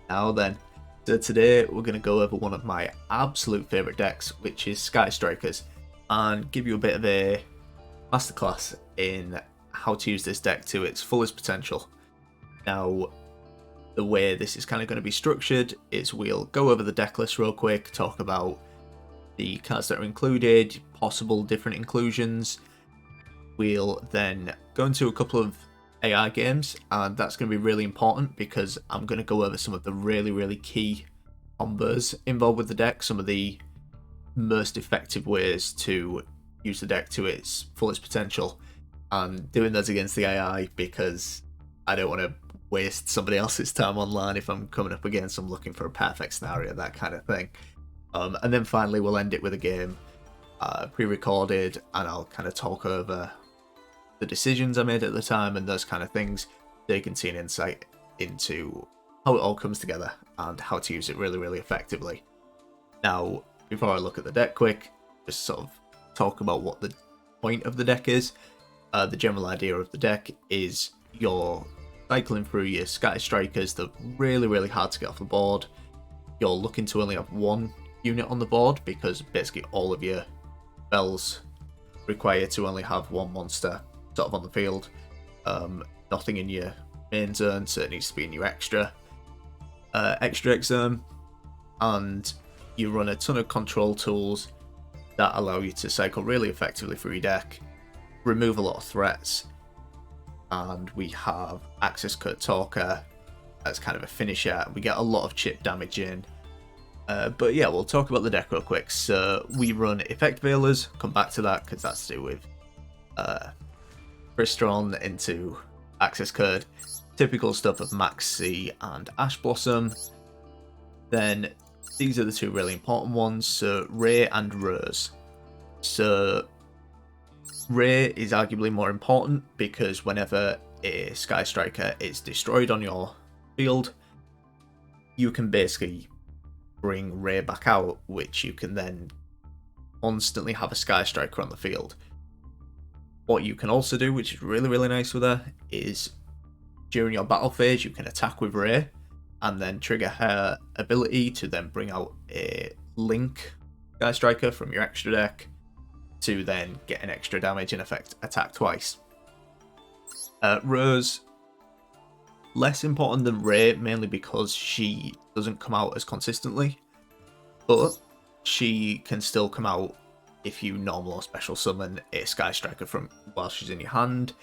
Now then, so today we're going to go over one of my absolute favourite decks, which is Sky Strikers, and give you a bit of a masterclass in how to use this deck to its fullest potential. Now, the way this is kind of going to be structured is we'll go over the deck list real quick, talk about the cards that are included, possible different inclusions. We'll then go into a couple of AI games, and that's going to be really important because I'm going to go over some of the really key combos involved with the deck, some of the most effective ways to use the deck to its fullest potential, and doing those against the AI because I don't want to waste somebody else's time online if I'm coming up against them looking for a perfect scenario, that kind of thing. And then finally we'll end it with a game pre-recorded, and I'll kind of talk over the decisions I made at the time and those kind of things, so you can see an insight into how it all comes together and how to use it really effectively. Now, before I look at the deck quick, just sort of talk about what the point of the deck is. The general idea of the deck is you're cycling through your Sky Strikers. They're really hard to get off the board. You're looking to only have one unit on the board because basically all of your spells require to only have one monster sort of on the field. Nothing in your main zone, so it needs to be in your extra deck zone. And you run a ton of control tools that allow you to cycle really effectively through your deck, remove a lot of threats, and we have Accesscode Talker as kind of a finisher. We get a lot of chip damage in. But yeah, we'll talk about the deck real quick. So we run Effect Veilers, come back to that because that's to do with Crystron into Accesscode. Typical stuff of Maxi and Ash Blossom. Then these are the two really important ones, so Raye and Rose. So Raye is arguably more important because whenever a Sky Striker is destroyed on your field, you can basically bring Raye back out, which you can then constantly have a Sky Striker on the field. What you can also do, which is really nice with her, is during your battle phase you can attack with Raye and then trigger her ability to then bring out a Link Sky Striker from your extra deck to then get an extra damage and effect attack twice. Rose, less important than Raye, mainly because she doesn't come out as consistently, but she can still come out if you normal or special summon a Sky Striker from while she's in your hand,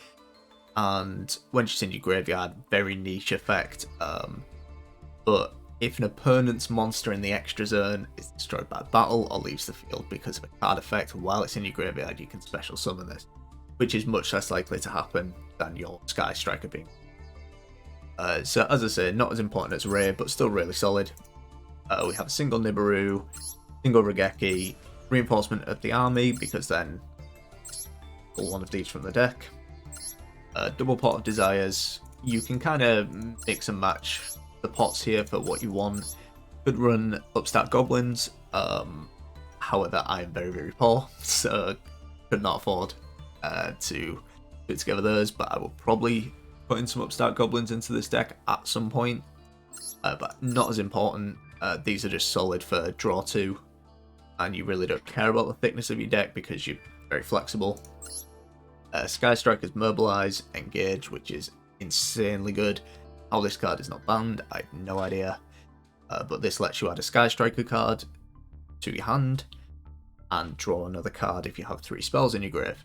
and when she's in your graveyard, very niche effect. But if an opponent's monster in the extra zone is destroyed by battle or leaves the field because of a card effect while it's in your graveyard, you can special summon this, which is much less likely to happen than your Sky Striker being. So as I say, not as important as Raye, but still really solid. We have a single Nibiru, single Regeki, reinforcement of the army, because then pull one of these from the deck. Double Pot of Desires. You can kind of mix and match the pots here for what you want. Could run Upstart Goblins, however I am very poor, so could not afford to put together those, but I will probably put in some Upstart Goblins into this deck at some point, but not as important. These are just solid for draw 2, and you really don't care about the thickness of your deck because you're very flexible. Sky Strikers Mobilise, Engage, which is insanely good. How this card is not banned, I have no idea, but this lets you add a Sky Striker card to your hand and draw another card if you have 3 spells in your grave.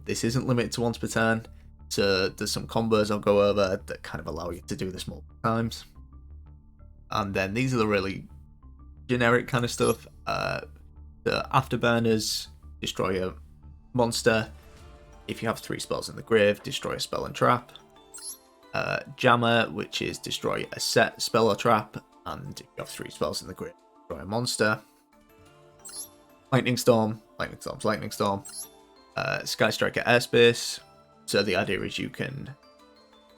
This isn't limited to once per turn, so there's some combos I'll go over that kind of allow you to do this multiple times. And then these are the really generic kind of stuff. The Afterburners, destroy a monster. If you have 3 spells in the grave, destroy a spell and trap. Jammer, which is destroy a set spell or trap, and if you have 3 spells in the grave, destroy a monster. Lightning Storm, Lightning Storm's Lightning Storm. Sky Striker Airspace. So the idea is you can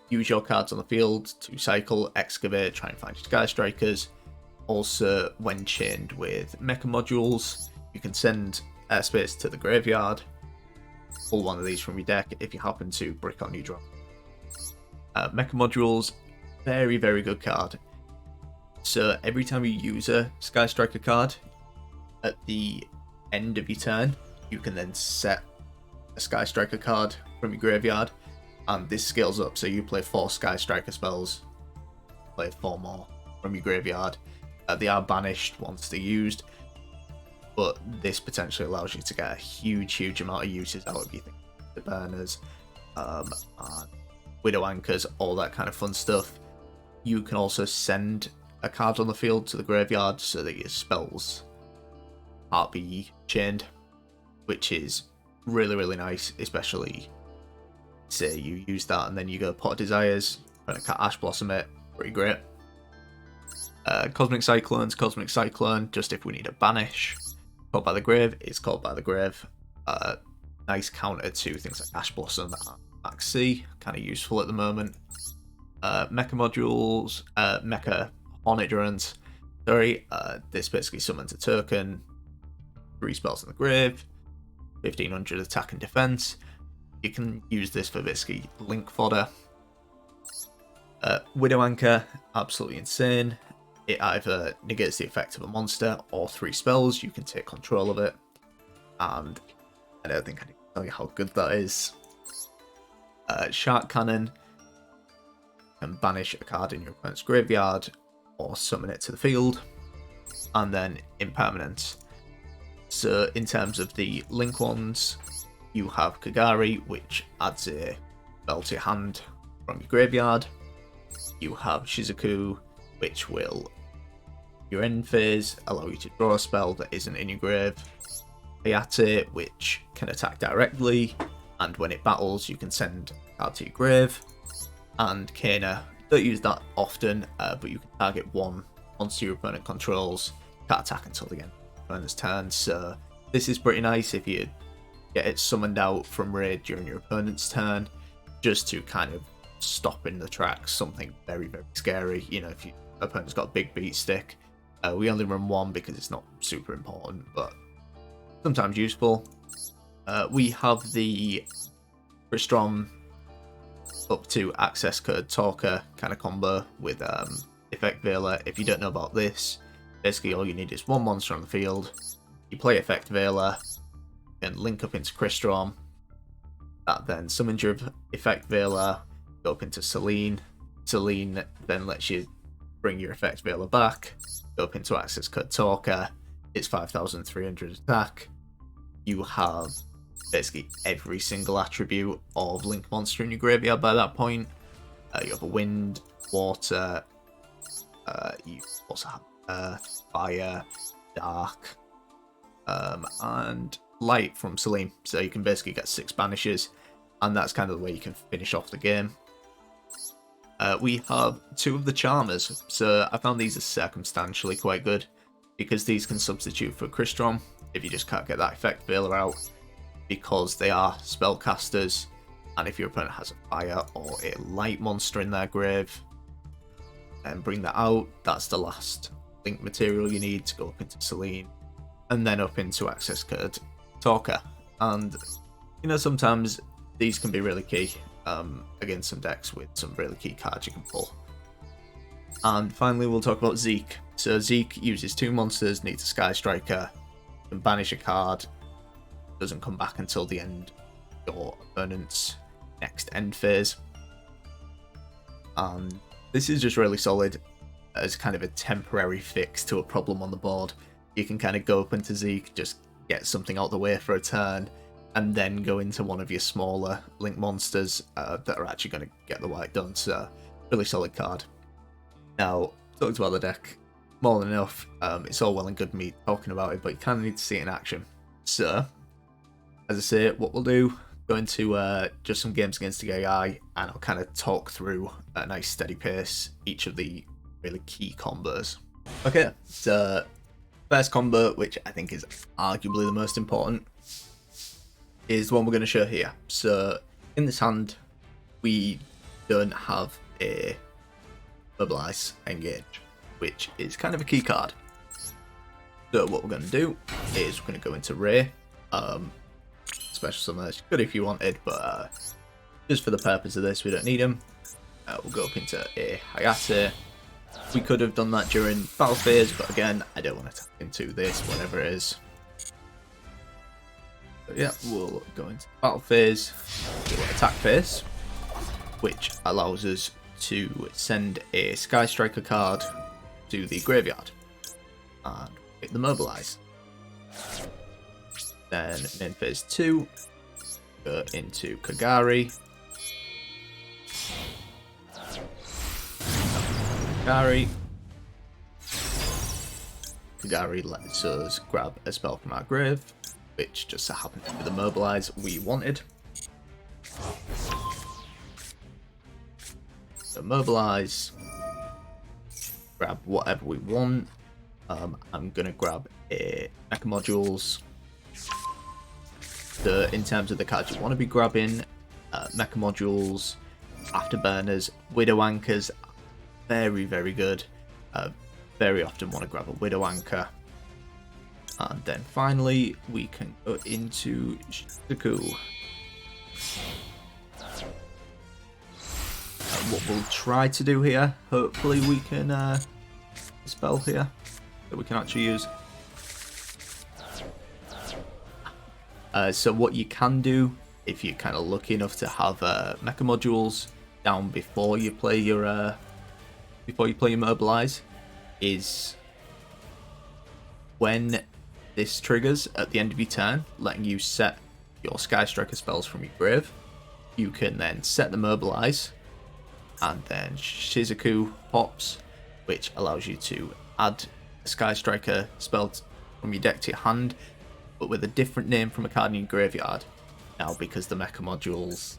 use your cards on the field to cycle, excavate, try and find your Sky Strikers. Also, when chained with mecha modules, you can send Airspace to the graveyard, pull one of these from your deck if you happen to brick on your draw. Mecha modules, very good card. So every time you use a Sky Striker card, at the end of your turn, you can then set a Sky Striker card from your graveyard, and this scales up. So you play 4 Sky Striker spells, play 4 more from your graveyard. They are banished once they're used, but this potentially allows you to get a huge amount of uses out of your thing. The burners, and Widow Anchors, all that kind of fun stuff. You can also send a card on the field to the graveyard so that your spells can't be chained, which is really nice, especially say you use that and then you go Pot of Desires, Ash Blossom it, pretty great. Cosmic Cyclone, just if we need a banish. Called by the Grave is Called by the Grave. Nice counter to things like Ash Blossom and Max C, kind of useful at the moment. Mecha Modules, Mecha Hornet Drones, this basically summons a token, 3 spells in the grave, 1500 attack and defense. You can use this for basically link fodder. Widow Anchor, absolutely insane. It either negates the effect of a monster or 3 spells. You can take control of it, and I don't think I need to tell you how good that is. Shark Cannon can banish a card in your opponent's graveyard or summon it to the field, and then Impermanence. So in terms of the link ones, you have Kagari, which adds a spell to your hand from your graveyard. You have Shizuku, which will, your end phase, allow you to draw a spell that isn't in your grave. Hayate, which can attack directly, and when it battles, you can send a card to your grave. And Kaina, don't use that often, but you can target one monster your opponent controls, can't attack until the end of your opponent's turn. So this is pretty nice if you get it summoned out from Raye during your opponent's turn, just to kind of stop in the tracks something very scary. You know, if your opponent's got a big beat stick. We only run 1 because it's not super important, but sometimes useful. We have the Crystrom up to Access Code Talker kind of combo with Effect Veiler. If you don't know about this, basically all you need is 1 monster on the field. You play Effect Veiler, and link up into Crystrom. That then summons your Effect Veiler, go up into Selene. Selene then lets you bring your Effect Veiler back, go up into Access Code Talker. It's 5,300 attack. You have basically every single attribute of Link Monster in your graveyard by that point. You have a wind, water, you also have earth, fire, dark, and light from Selene. So you can basically get 6 banishes, and that's kind of the way you can finish off the game. We have 2 of the Charmers, so I found these are circumstantially quite good, because these can substitute for Crystrom if you just can't get that Effect Veiler out, because they are spellcasters, and if your opponent has a fire or a light monster in their grave, then bring that out. That's the last link material you need to go up into Selene, and then up into Access Code Talker. And, you know, sometimes these can be really key against some decks with some really key cards you can pull. And finally, we'll talk about Zeke. So Zeke uses 2 monsters, needs a Sky Striker, can banish a card, doesn't come back until the end of your opponent's next end phase. And this is just really solid as kind of a temporary fix to a problem on the board. You can kind of go up into Zeke, just get something out the way for a turn, and then go into one of your smaller link monsters that are actually going to get the work done. So, really solid card. Now, talked about the deck more than enough. It's all well and good me talking about it, but you kind of need to see it in action. So, as I say, what we'll do, go into just some games against the AI, and I'll kind of talk through at a nice steady pace each of the really key combos. Okay, so first combo, which I think is arguably the most important, is the one we're going to show here. So in this hand, we don't have a Mobilise Engage, which is kind of a key card. So what we're going to do is we're going to go into Raye. Special Summers, good if you wanted, but just for the purpose of this, we don't need them. We'll go up into a Hayate, We could have done that during battle phase, but again, I don't want to tap into this, whatever it is. So yeah, we'll go into battle phase, do attack phase, which allows us to send a Sky Striker card to the graveyard and pick the Mobilise. Then in phase 2, go into Kagari. Kagari lets us grab a spell from our grave, which just so happened to be the Mobilise we wanted. So Mobilise, grab whatever we want. I'm going to grab a Mecha Modules. So in terms of the cards you want to be grabbing, Mecha Modules, Afterburners, Widow Anchors, very, very good. Very often want to grab a Widow Anchor. And then finally, we can go into Shizuku. What we'll try to do here, hopefully we can spell here that we can actually use. So what you can do, if you're kind of lucky enough to have Mecha Modules down before you play your Mobilise, is when this triggers at the end of your turn, letting you set your Sky Striker spells from your grave, you can then set the Mobilise, and then Shizuku pops, which allows you to add a Sky Striker spell from your deck to your hand, but with a different name from a card in your graveyard. Now, because the Mecha Modules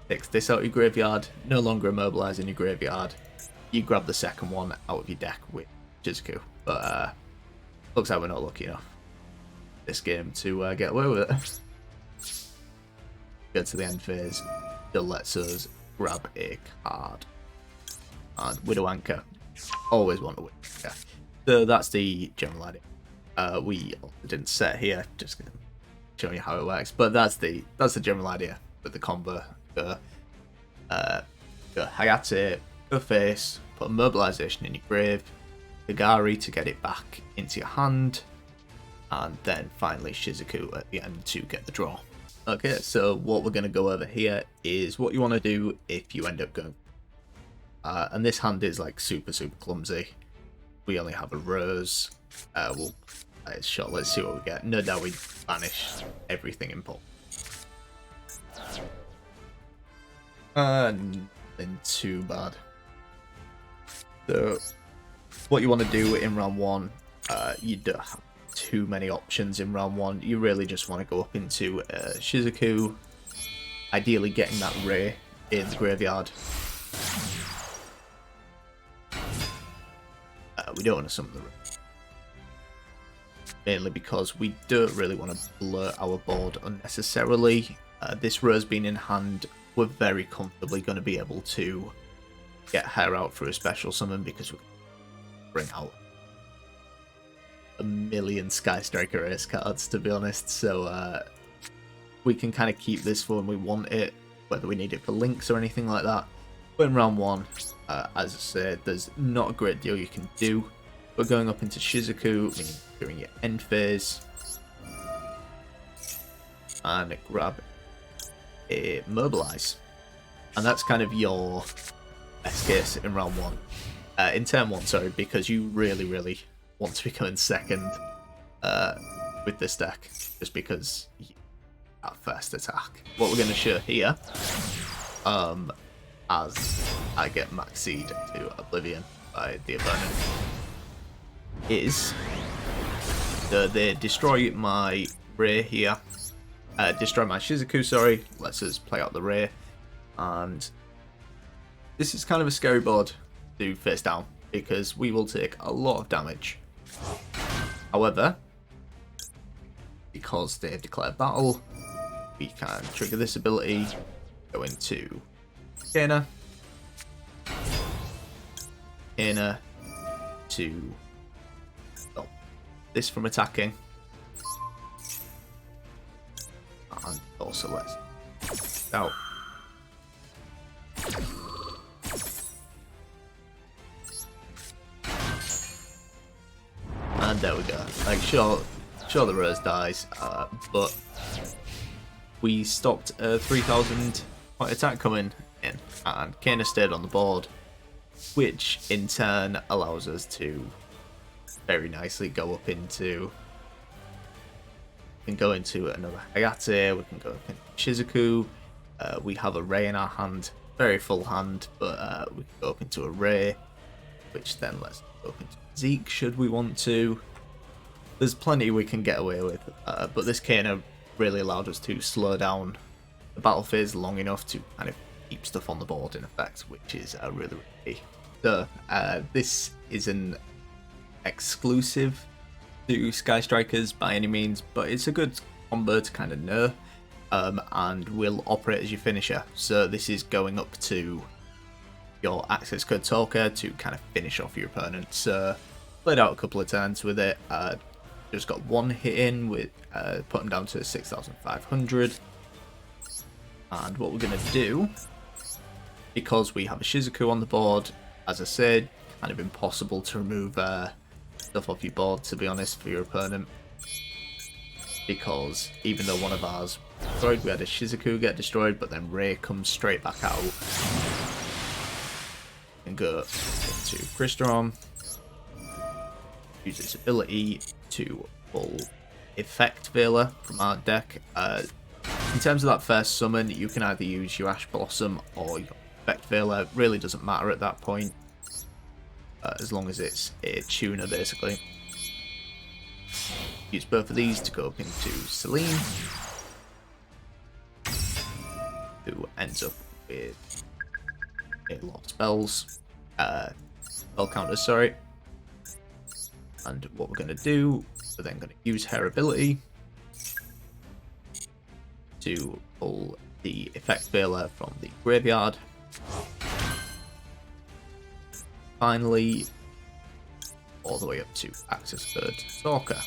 takes this out of your graveyard, no longer a Mobilise in your graveyard, you grab the second one out of your deck with Shizuku. But looks like we're not lucky enough this game to get away with it. Go to the end phase, still lets us grab a card. And Widow Anchor, always want to win. Yeah. So that's the general idea. We didn't set here, just gonna show you how it works. But that's the general idea with the combo. Go Hayate, go face, put a Mobilisation in your grave, Kagari to get it back into your hand, and then finally Shizuku at the end to get the draw. Okay, so what we're going to go over here is what you want to do if you end up going. And this hand is like super clumsy. We only have a rose. We'll play a shot, let's see what we get. No doubt we banish everything in pot. Nothing too bad. So what you want to do in round 1, you don't have too many options in round 1. You really just want to go up into Shizuku, ideally getting that Raye in the graveyard. We don't want to summon the Raye, mainly because we don't really want to blur our board unnecessarily. This Rose being in hand, we're very comfortably going to be able to get her out for a special summon, because we bring out a million Sky Striker Ace cards, to be honest. So we can kind of keep this for when we want it, whether we need it for links or anything like that. But in round 1, as I said, there's not a great deal you can do. We're going up into Shizuku, meaning during your end phase, and grab a Mobilise. And that's kind of your best case in round 1. In turn 1, sorry, because you really want to be going second with this deck, just because you have first attack. What we're going to show here, as I get maxied to Oblivion by the opponent, is they destroy my Raye here, destroy my Shizuku, sorry, lets us play out the Raye, and this is kind of a scary board to face down, because we will take a lot of damage. However, because they have declared battle, we can trigger this ability, go into Kaina to stop this from attacking, and also let's out. And there we go. Like, sure the Rose dies, but we stopped a 3,000 point attack coming in, and Kaina stayed on the board, which in turn allows us to very nicely go up into. We can go into another Hayate, we can go up into Shizuku. We have a Raye in our hand, very full hand, but we can go up into a Raye, which then lets us go up into Zeke should we want to. There's plenty we can get away with, but this Kaina really allowed us to slow down the battle phase long enough to kind of keep stuff on the board in effect, which is really key. So this isn't exclusive to Sky Strikers by any means, but it's a good combo to kind of know, and will operate as your finisher. So this is going up to your Accesscode Talker to kind of finish off your opponent. So played out a couple of turns with it. Just got one hit in with put him down to 6,500. And what we're going to do, because we have a Shizuku on the board, as I said, kind of impossible to remove stuff off your board, to be honest, for your opponent. Because even though one of ours destroyed, we had a Shizuku get destroyed, but then Raye comes straight back out and go into Crystron. Use its ability to pull Effect Veiler from our deck. In terms of that first summon, you can either use your Ash Blossom or your Effect Veiler. It really doesn't matter at that point, as long as it's a tuner, basically. Use both of these to go up into Celine, who ends up with a lot of spells, spell counters, sorry. And what we're going to do, we're then going to use her ability to pull the Effect Veiler from the graveyard. Finally, all the way up to Accesscode Talker.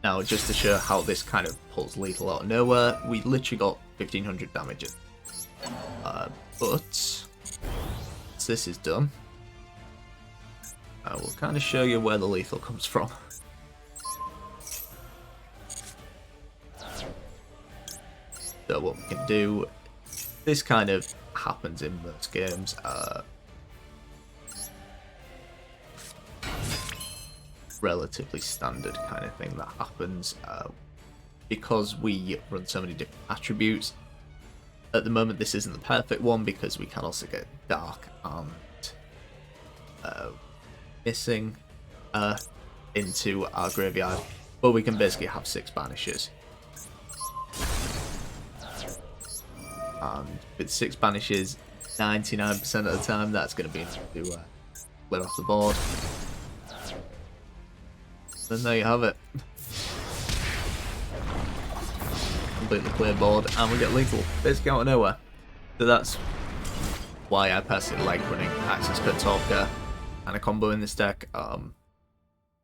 Now, just to show how this kind of pulls lethal out of nowhere, we literally got 1,500 damage in. But once this is done, I will kind of show you where the lethal comes from. So what we can do, this kind of happens in most games. Relatively standard kind of thing that happens because we run so many different attributes. At the moment, this isn't the perfect one because we can also get Dark and Missing into our graveyard, but we can basically have 6 banishes. And with 6 banishes, 99% of the time, that's going to be enough to clear off the board. And there you have it. Completely clear board, and we get lethal, basically out of nowhere. So that's why I personally like running Accesscode Talker and a combo in this deck.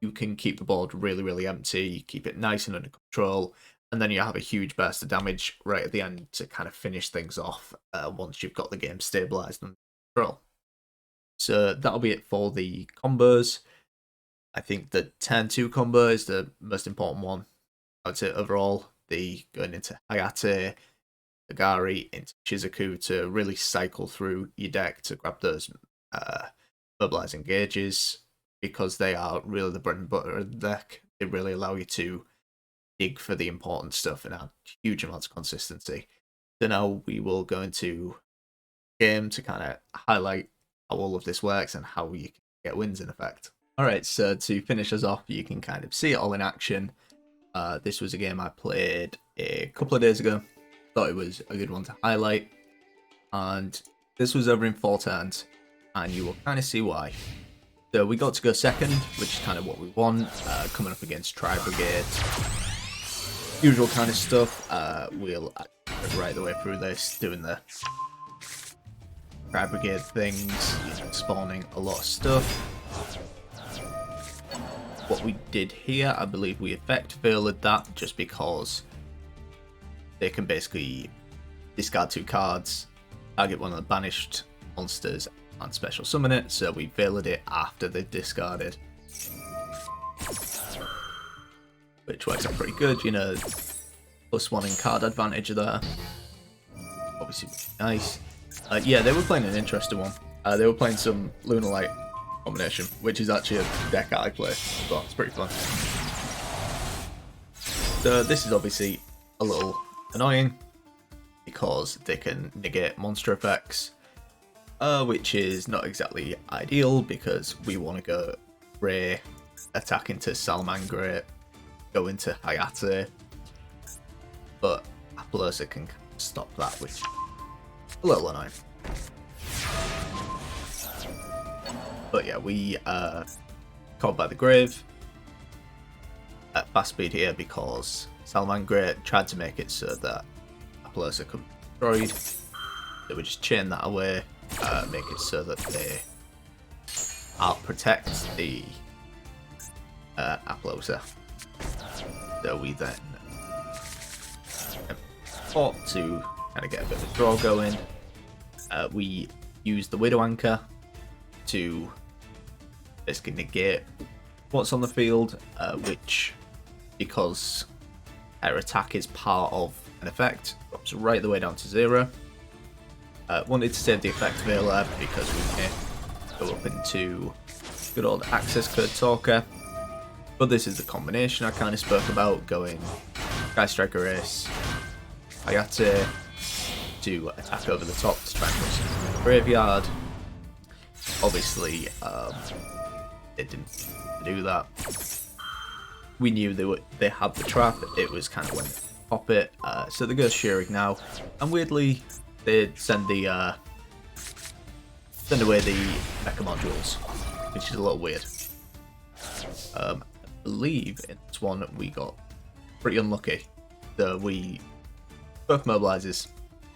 You can keep the board really empty, keep it nice and under control, and then you have a huge burst of damage right at the end to kind of finish things off once you've got the game stabilized and under control. So that'll be it for the combos. I think the turn 2 combo is the most important one, I would say, overall. The going into Hayate, Agari, into Shizuku to really cycle through your deck to grab those Mobilise engages, because they are really the bread and butter of the deck. They really allow you to dig for the important stuff and add huge amounts of consistency. So now we will go into game to kind of highlight how all of this works and how you can get wins in effect. Alright, so to finish us off, you can kind of see it all in action. This was a game I played a couple of days ago. Thought it was a good one to highlight. And this was over in 4 turns, and you will kind of see why. So we got to go second, which is kind of what we want, coming up against Tri Brigade. Usual kind of stuff. We'll right the way through this, doing the Tri Brigade things, spawning a lot of stuff. What we did here, I believe we Effect Veilered that just because they can basically discard 2 cards, target one of the banished monsters and special summon it, so we veilered it after they've discarded. Which works out pretty good, you know, +1 in card advantage there. Obviously nice. Yeah, they were playing an interesting one. They were playing some Lunar Light combination, which is actually a deck I play, but it's pretty fun. So this is obviously a little annoying, because they can negate monster effects, which is not exactly ideal, because we want to go Raye, attack into Salamangreat, go into Hayate, but Appaloosa can stop that, which is a little annoying. But yeah, we caught by the grave at fast speed here, because Salamangreat tried to make it so that Appaloosa could be destroyed. So we just chain that away, make it so that they out-protect the Appaloosa. So we then fought to kind of get a bit of a draw going. We use the Widow Anchor to basically negate what's on the field, which, because her attack is part of an effect, drops right the way down to 0. Wanted to save the effect veiler because we can go up into good old Accesscode Talker. But this is the combination I kind of spoke about, going Sky Striker Ace, Hayate to attack over the top to try and put something in the graveyard. Obviously, it didn't do that. We knew they had the trap. It was kind of when they pop it. So they go Sheerig now, and weirdly they send away the mecha modules, which is a little weird. I believe in this one we got pretty unlucky. So both Mobilises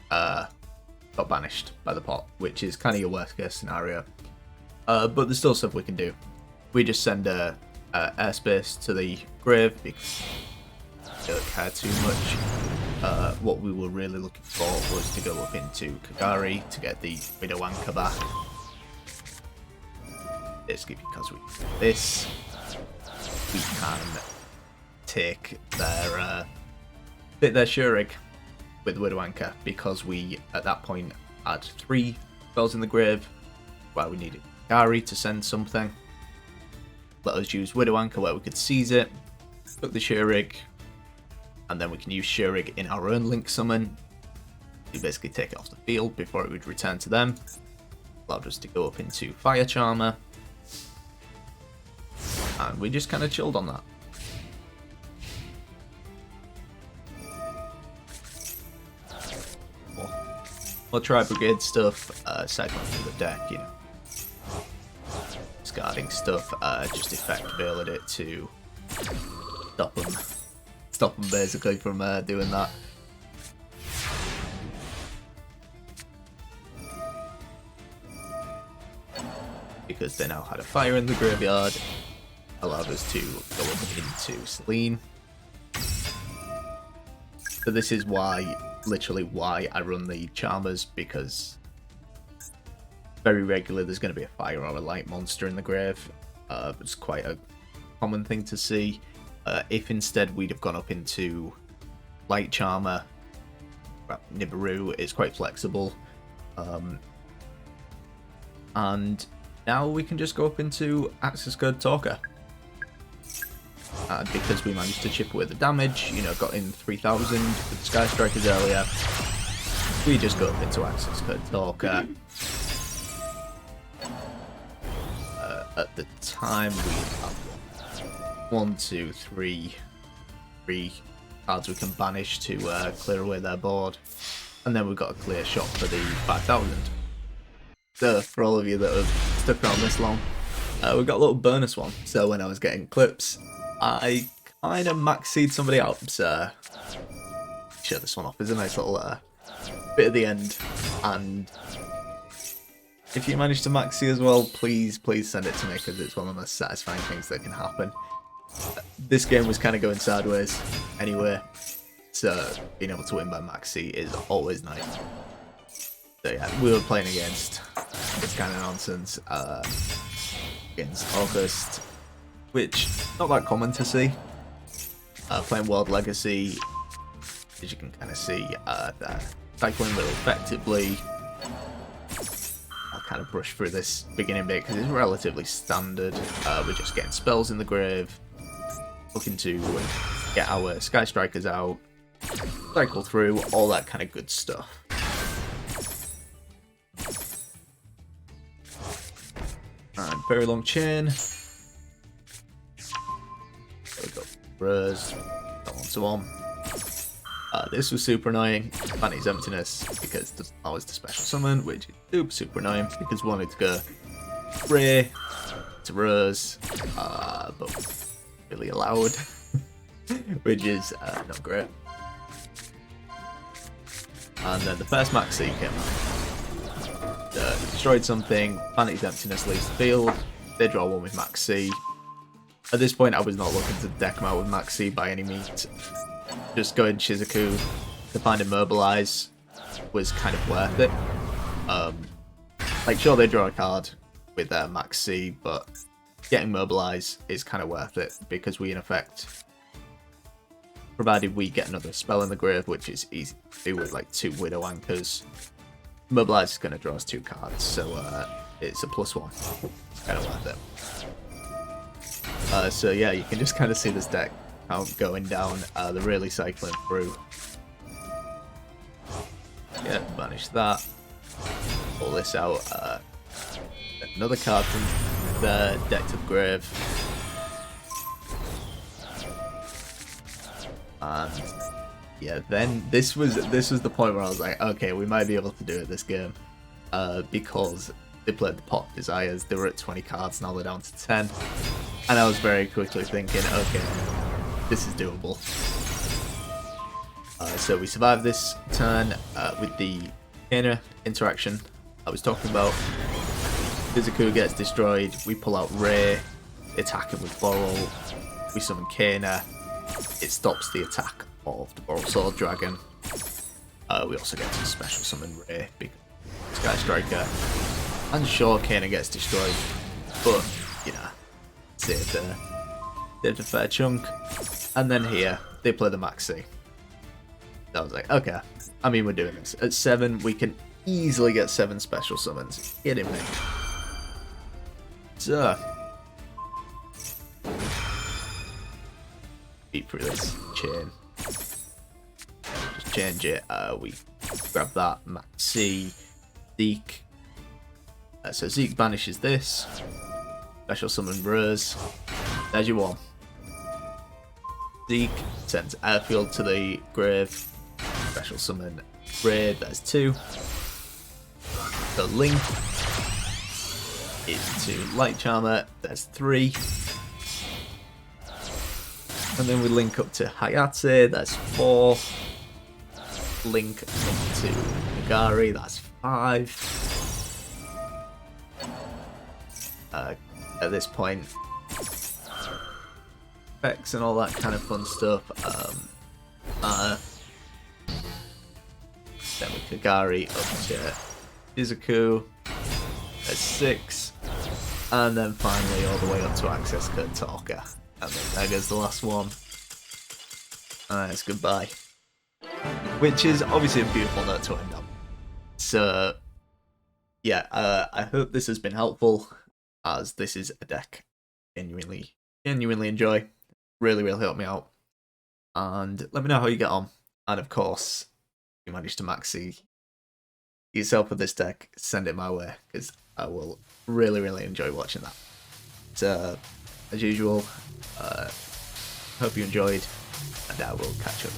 got banished by the pot, which is kind of your worst case scenario. But there's still stuff we can do. We just send airspace to the grave because we don't care too much. What we were really looking for was to go up into Kagari to get the Widow Anchor back. Basically because we do this, we can take their Sheerig with Widow Anchor, because we at that point had 3 spells in the grave where we needed Kagari to send something. Let us use Widow Anchor where we could seize it, took the Sheerig, and then we can use Sheerig in our own Link Summon to basically take it off the field before it would return to them. Allowed us to go up into Fire Charmer, and we just kind of chilled on that. More Tri-Brigade stuff, segment through the deck, you know. Discarding stuff, just effect veiled it to stop them basically from doing that. Because they now had a fire in the graveyard, allowed us to go up into Selene. So this is literally why I run the Charmers, because very regularly there's going to be a fire or a light monster in the grave. It's quite a common thing to see. If instead we'd have gone up into Light Charmer, Nibiru is quite flexible. And now we can just go up into Accesscode Talker. Because we managed to chip away the damage, you know, got in 3000 with the Sky Strikers earlier, we just go up into Accesscode Talker. At the time we had 1, 2, 3 cards we can banish to clear away their board, and then we've got a clear shot for the 5000. So for all of you that have stuck around this long, we've got a little bonus one. So when I was getting clips, I kind of max-seed somebody out, so show this one off. There's a nice little bit at the end, and if you manage to maxi as well, please send it to me, because it's one of the most satisfying things that can happen. This game was kind of going sideways anyway, so being able to win by maxi is always nice. So yeah, we were playing against it's kind of nonsense against August, which not that common to see. Playing World Legacy, as you can kind of see, they're cycling really effectively. I'll kind of brush through this beginning bit because it's relatively standard. We're just getting spells in the grave, looking to get our Sky Strikers out, cycle through, all that kind of good stuff. And very long chain. So we got Rays, so on. This was super annoying. Vanity's Emptiness because it doesn't allow us to special summon, which is super annoying because we wanted to go Raye to Rays, but really allowed, which is not great. And then the first Maxi came out. Destroyed something, Vanity's Emptiness leaves the field, they draw one with Maxi. At this point I was not looking to deck them out with Maxi by any means. Just going Shizuku to find a Mobilise was kind of worth it. Like sure they draw a card with Maxi, but getting Mobilise is kind of worth it because we in effect, provided we get another spell in the grave, which is easy to do with like 2 Widow Anchors, Mobilise is going to draw us 2 cards, so it's a +1. It's kind of worth it. So yeah, you can just kind of see this deck out going down. They're really cycling through. Yeah, banish that. Pull this out. Another card from the deck to the grave. And yeah, then this was the point where I was like, okay, we might be able to do it this game, because they played the Pot Desires. They were at 20 cards, now they're down to 10, and I was very quickly thinking, okay, this is doable. So we survived this turn with the Kaina interaction I was talking about. Shizuku gets destroyed, we pull out Raye, attack him with Boral, we summon Kaina, it stops the attack of the Boral Sword Dragon. We also get to special summon Raye because Sky Striker, and sure Kaina gets destroyed, but you know, saved a fair chunk. And then here they play the Maxi. I was like, okay, I mean we're doing this. At 7 we can easily get 7 special summons. Kidding me. So beat through this chain. Just change it. We grab that Maxi, Zeke. So Zeke banishes this. Special summon Rays. There's your one. Zeke sends Airfield to the grave. Special summon Raye. There's 2. The Link into Light Charmer. There's 3. And then we link up to Hayate. That's 4. Link up to Nagari. That's 5. At this point, effects and all that kind of fun stuff. Then with Kagari up to Shizuku, there's 6, and then finally all the way up to Accesscode Talker, and then there goes the last one, and it's goodbye. Which is obviously a beautiful note to end on. So yeah, I hope this has been helpful, as this is a deck I genuinely enjoy. Really helped me out, and let me know how you get on. And of course, if you manage to maxi yourself with this deck, send it my way, because I will really enjoy watching that. So as usual, hope you enjoyed, and I will catch up.